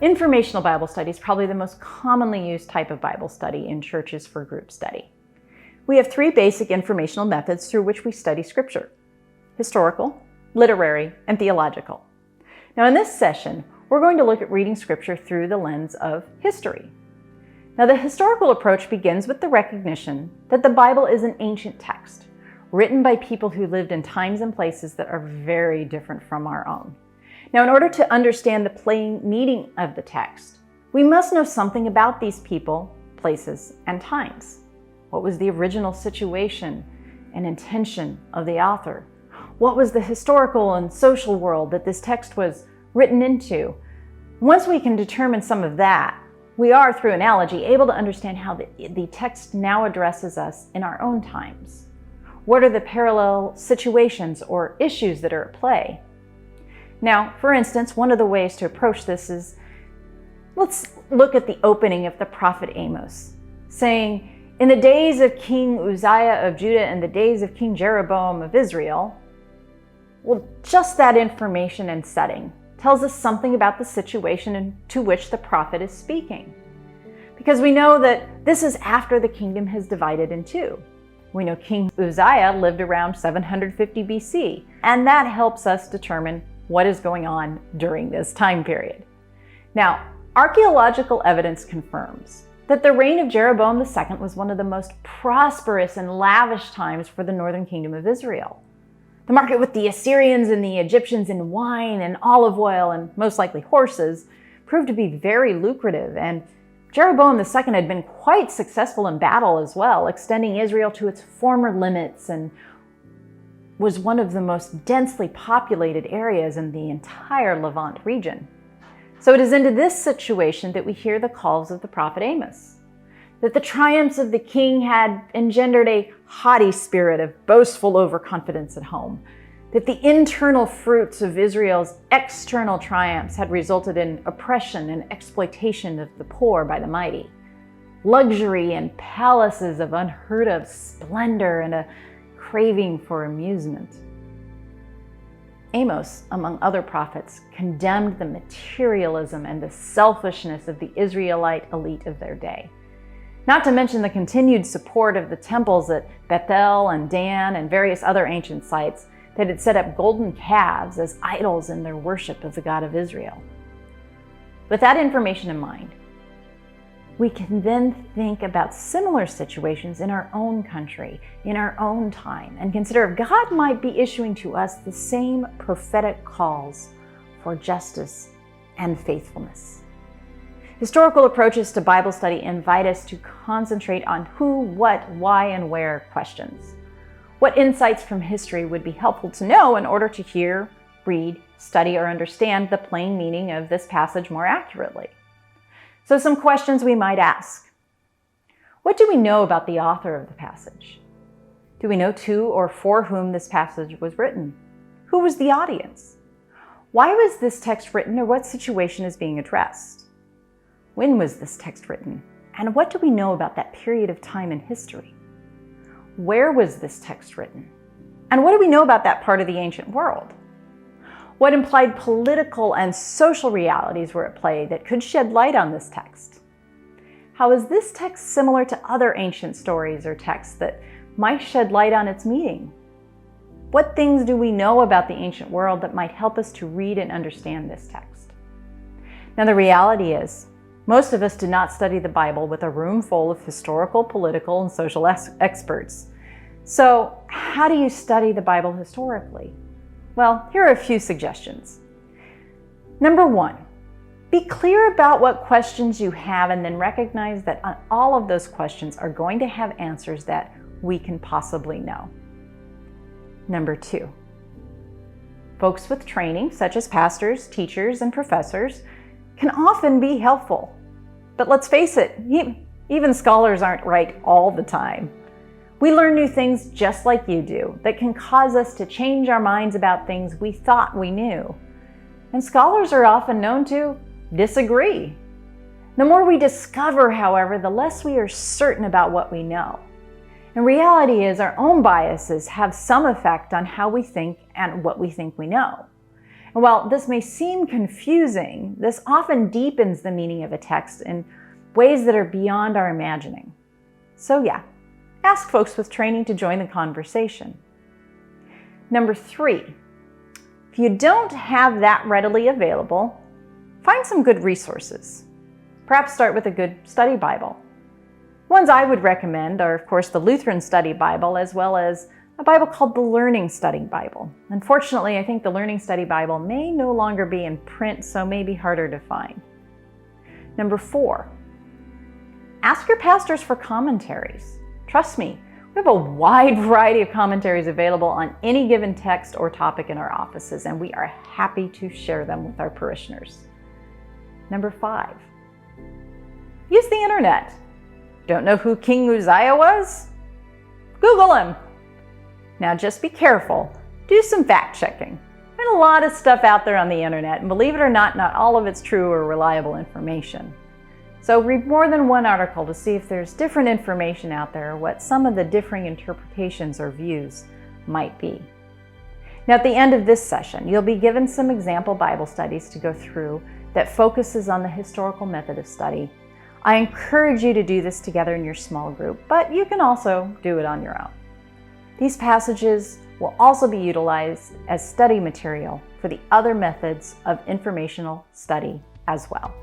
Informational Bible study is probably the most commonly used type of Bible study in churches for group study. We have three basic informational methods through which we study Scripture: historical, literary, and theological. Now in this session, we're going to look at reading Scripture through the lens of history. Now the historical approach begins with the recognition that the Bible is an ancient text, written by people who lived in times and places that are very different from our own. Now, in order to understand the plain meaning of the text, we must know something about these people, places, and times. What was the original situation and intention of the author? What was the historical and social world that this text was written into? Once we can determine some of that, we are, through analogy, able to understand how the text now addresses us in our own times. What are the parallel situations or issues that are at play? Now, for instance, one of the ways to approach this is, let's look at the opening of the prophet Amos, saying, "In the days of King Uzziah of Judah and the days of King Jeroboam of Israel." Well, just that information and setting tells us something about the situation to which the prophet is speaking. Because we know that this is after the kingdom has divided in two. We know King Uzziah lived around 750 BC, and that helps us determine what is going on during this time period. Now, archaeological evidence confirms that the reign of Jeroboam II was one of the most prosperous and lavish times for the northern kingdom of Israel. The market with the Assyrians and the Egyptians in wine and olive oil and most likely horses proved to be very lucrative, and Jeroboam II had been quite successful in battle as well, extending Israel to its former limits, and was one of the most densely populated areas in the entire Levant region. So it is into this situation that we hear the calls of the prophet Amos, that the triumphs of the king had engendered a haughty spirit of boastful overconfidence at home, that the internal fruits of Israel's external triumphs had resulted in oppression and exploitation of the poor by the mighty, luxury and palaces of unheard of splendor, and a craving for amusement. Amos, among other prophets, condemned the materialism and the selfishness of the Israelite elite of their day. Not to mention the continued support of the temples at Bethel and Dan and various other ancient sites that had set up golden calves as idols in their worship of the God of Israel. With that information in mind, we can then think about similar situations in our own country, in our own time, and consider if God might be issuing to us the same prophetic calls for justice and faithfulness. Historical approaches to Bible study invite us to concentrate on who, what, why, and where questions. What insights from history would be helpful to know in order to hear, read, study, or understand the plain meaning of this passage more accurately? So some questions we might ask. What do we know about the author of the passage? Do we know to or for whom this passage was written? Who was the audience? Why was this text written, or what situation is being addressed? When was this text written? And what do we know about that period of time in history? Where was this text written? And what do we know about that part of the ancient world? What implied political and social realities were at play that could shed light on this text? How is this text similar to other ancient stories or texts that might shed light on its meaning? What things do we know about the ancient world that might help us to read and understand this text? Now, the reality is, most of us do not study the Bible with a room full of historical, political, and social experts. So, how do you study the Bible historically? Well, here are a few suggestions. Number one, be clear about what questions you have, and then recognize that all of those questions are going to have answers that we can possibly know. Number two, folks with training, such as pastors, teachers, and professors, can often be helpful. But let's face it, even scholars aren't right all the time. We learn new things just like you do that can cause us to change our minds about things we thought we knew. And scholars are often known to disagree. The more we discover, however, the less we are certain about what we know. And reality is our own biases have some effect on how we think and what we think we know. And while this may seem confusing, this often deepens the meaning of a text in ways that are beyond our imagining. So yeah, ask folks with training to join the conversation. Number 3, if you don't have that readily available, find some good resources. Perhaps start with a good study Bible. Ones I would recommend are, of course, the Lutheran Study Bible, as well as a Bible called the Learning Study Bible. Unfortunately, I think the Learning Study Bible may no longer be in print, so may be harder to find. Number 4, ask your pastors for commentaries. Trust me, we have a wide variety of commentaries available on any given text or topic in our offices, and we are happy to share them with our parishioners. Number 5, use the internet. Don't know who King Uzziah was? Google him. Now just be careful. Do some fact checking. There's a lot of stuff out there on the internet, and believe it or not all of it's true or reliable information. So read more than one article to see if there's different information out there or what some of the differing interpretations or views might be. Now at the end of this session, you'll be given some example Bible studies to go through that focuses on the historical method of study. I encourage you to do this together in your small group, but you can also do it on your own. These passages will also be utilized as study material for the other methods of informational study as well.